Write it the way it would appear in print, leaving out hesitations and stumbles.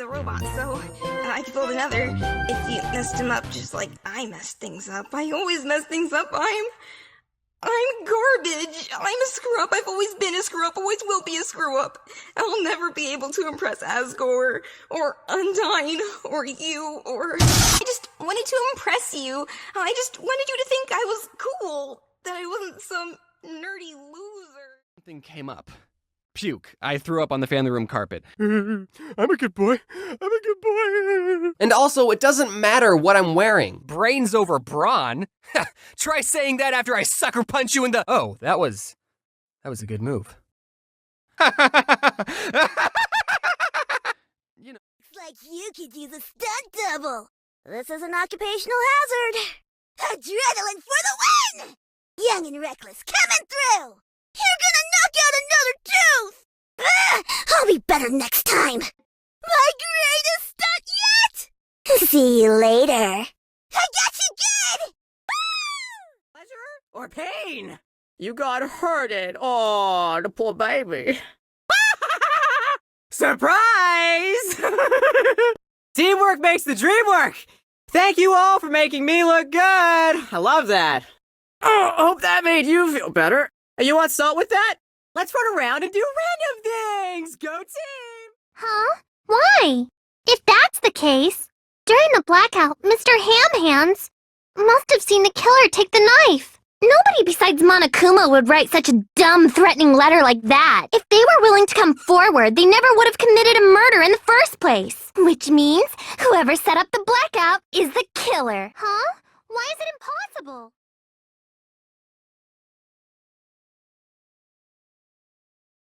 a robot, so I could build another if you messed him up just like I messed things up. I always mess things up. I'm garbage. I'm a screw-up. I've always been a screw-up, always will be a screw-up. I will never be able to impress Asgore, or Undyne, or you, or... I just wanted to impress you. I just wanted you to think I was cool, that I wasn't some nerdy loser. Something came up. Puke. I threw up on the family room carpet. I'm a good boy. I'm a good boy. And also, it doesn't matter what I'm wearing. Brains over brawn? Try saying that after I sucker punch you in the... Oh, that was a good move. You know. Looks like you could use a stunt double. This is an occupational hazard. Adrenaline for the win! Young and reckless coming through. You're gonna knock out another tooth! I'll be better next time! My greatest stunt yet! See you later. I got you good! Pleasure or pain? You got hurted. Oh, the poor baby. Surprise! Teamwork makes the dream work! Thank you all for making me look good! I love that. Oh, hope that made you feel better. You want salt with that? Let's run around and do random things! Go team! Huh? Why? If that's the case, during the blackout, Mr. Ham-Hands must have seen the killer take the knife. Nobody besides Monokuma would write such a dumb, threatening letter like that. If they were willing to come forward, they never would have committed a murder in the first place. Which means whoever set up the blackout is the killer. Huh? Why is it impossible?